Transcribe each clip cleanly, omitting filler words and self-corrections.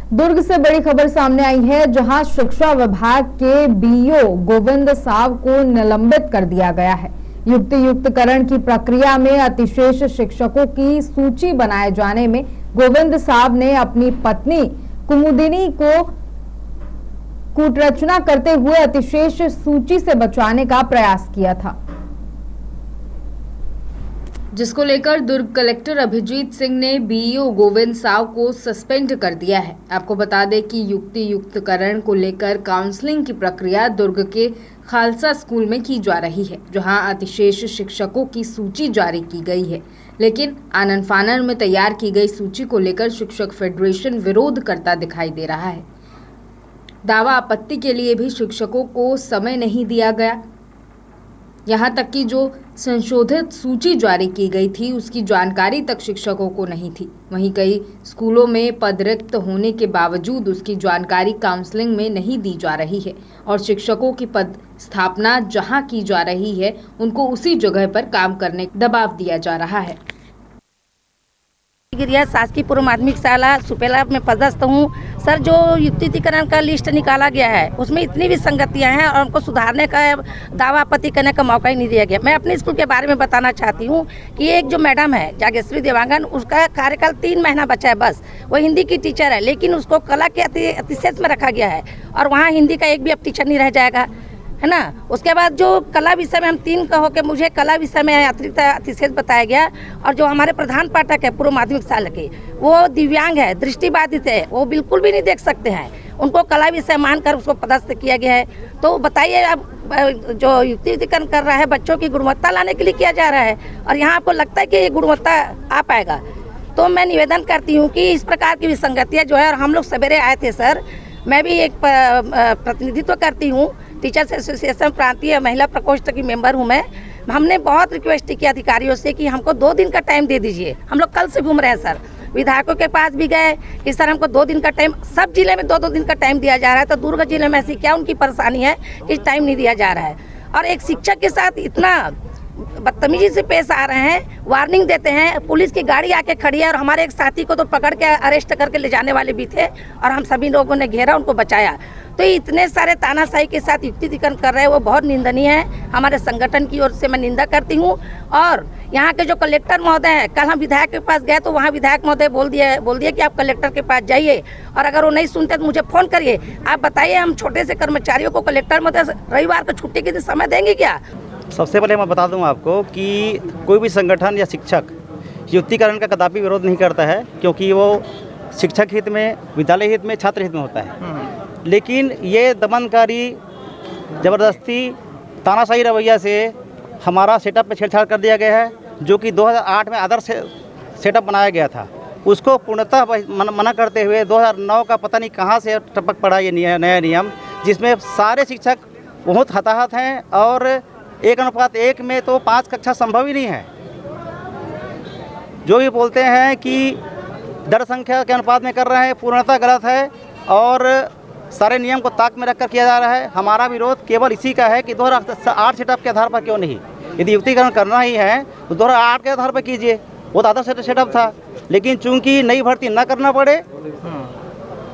दुर्ग से बड़ी खबर सामने आई है, जहां शिक्षा विभाग के बीईओ गोविंद साव को निलंबित कर दिया गया है। युक्तियुक्तकरण की प्रक्रिया में अतिशेष शिक्षकों की सूची बनाए जाने में गोविंद साव ने अपनी पत्नी कुमुदिनी को कूटरचना करते हुए अतिशेष सूची से बचाने का प्रयास किया था, जिसको लेकर दुर्ग कलेक्टर अभिजीत सिंह ने बीईओ गोविंद साव को सस्पेंड कर दिया है। आपको बता दें कि युक्तियुक्तकरण को लेकर काउंसलिंग की प्रक्रिया दुर्ग के खालसा स्कूल में की जा रही है, जहां अतिशेष शिक्षकों की सूची जारी की गई है। लेकिन आनन फानन में तैयार की गई सूची को लेकर शिक्षक फेडरेशन विरोध करता दिखाई दे रहा है। दावा आपत्ति के लिए भी शिक्षकों को समय नहीं दिया गया। यहाँ तक कि जो संशोधित सूची जारी की गई थी उसकी जानकारी तक शिक्षकों को नहीं थी। वहीं कई स्कूलों में पद रिक्त होने के बावजूद उसकी जानकारी काउंसलिंग में नहीं दी जा रही है और शिक्षकों की पद स्थापना जहां की जा रही है उनको उसी जगह पर काम करने का दबाव दिया जा रहा है। शासकीय पूर्व माध्यमिक शाला सुपेला में पदस्थ हूँ सर। जो युक्तिकरण का लिस्ट निकाला गया है उसमें इतनी भी संगतियां हैं और उनको सुधारने का दावा आपत्ति करने का मौका ही नहीं दिया गया। मैं अपने स्कूल के बारे में बताना चाहती हूँ कि एक जो मैडम है जागेश्वरी देवांगन, उसका कार्यकाल 3 महीना बचा है बस। वो हिंदी की टीचर है, लेकिन उसको कला के अतिशेष में रखा गया है और वहाँ हिंदी का एक भी अब टीचर नहीं रह जाएगा, है ना। उसके बाद जो कला विषय में हम 3 कहो कि मुझे कला विषय में अतिरिक्त अतिशेष बताया गया। और जो हमारे प्रधान पाठक है पूर्व माध्यमिक शाला के, वो दिव्यांग है, दृष्टिबाधित है, वो बिल्कुल भी नहीं देख सकते हैं। उनको कला विषय मानकर उसको पदस्थ किया गया है। तो बताइए, अब जो युक्तिकरण कर रहा है बच्चों की गुणवत्ता लाने के लिए किया जा रहा है और यहाँ आपको लगता है कि ये गुणवत्ता आ पाएगा। तो मैं निवेदन करती हूँ कि इस प्रकार की विसंगतियाँ जो है, और हम लोग सवेरे आए थे सर, मैं भी एक प्रतिनिधित्व करती हूँ टीचर्स एसोसिएशन प्रांतीय महिला प्रकोष्ठ की मेंबर हूँ मैं। हमने बहुत रिक्वेस्ट की अधिकारियों से कि हमको 2 दिन का टाइम दे दीजिए। हम लोग कल से घूम रहे हैं सर, विधायकों के पास भी गए कि सर हमको 2 दिन का टाइम, सब जिले में 2-2 दिन का टाइम दिया जा रहा है, तो दुर्ग जिले में ऐसी क्या उनकी परेशानी है कि टाइम नहीं दिया जा रहा है। और एक शिक्षक के साथ इतना बदतमीजी से पेश आ रहे हैं, वार्निंग देते हैं। पुलिस की गाड़ी आके खड़ी है और हमारे एक साथी को तो पकड़ के अरेस्ट करके ले जाने वाले भी थे और हम सभी लोगों ने घेरा, उनको बचाया। तो इतने सारे तानाशाही के साथ युक्तिकरण कर रहे हैं, वो बहुत निंदनीय है। हमारे संगठन की ओर से मैं निंदा करती हूँ। और यहाँ के जो कलेक्टर महोदय हैं, कल हम विधायक के पास गए तो वहाँ विधायक महोदय बोल दिया कि आप कलेक्टर के पास जाइए और अगर वो नहीं सुनते तो मुझे फ़ोन करिए। आप बताइए, हम छोटे से कर्मचारियों को कलेक्टर महोदय रविवार को छुट्टी के दिन समय देंगे क्या? सबसे पहले मैं बता दूं आपको कि कोई भी संगठन या शिक्षक युक्तिकरण का कदापि विरोध नहीं करता है, क्योंकि वो शिक्षक हित में, विद्यालय हित में, छात्र हित में होता है। लेकिन ये दमनकारी, ज़बरदस्ती, तानाशाही रवैया से हमारा सेटअप पे छेड़छाड़ कर दिया गया है, जो कि 2008 में आदर्श सेटअप बनाया गया था। उसको पूर्णतः मना करते हुए 2009 का पता नहीं कहाँ से टपक पड़ा ये नया नियम, जिसमें सारे शिक्षक बहुत हताहत हैं और 1:1 में तो 5 कक्षा संभव ही नहीं है। जो ये बोलते हैं कि दर संख्या के अनुपात में कर रहे हैं, पूर्णतः गलत है और सारे नियम को ताक में रखकर किया जा रहा है। हमारा विरोध केवल इसी का है कि 2008 सेटअप के आधार पर क्यों नहीं। यदि युक्तिकरण करना ही है तो 2008 के आधार पर कीजिए, वो तो आदर्श सेटअप था। लेकिन चूंकि नई भर्ती न करना पड़े,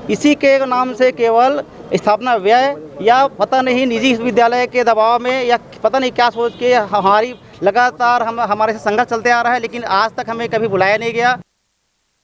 इसी के नाम से केवल स्थापना व्यय या पता नहीं निजी विद्यालय के दबाव में या पता नहीं क्या सोच के हमारी लगातार हमारे से संघर्ष चलते आ रहा है, लेकिन आज तक हमें कभी बुलाया नहीं गया।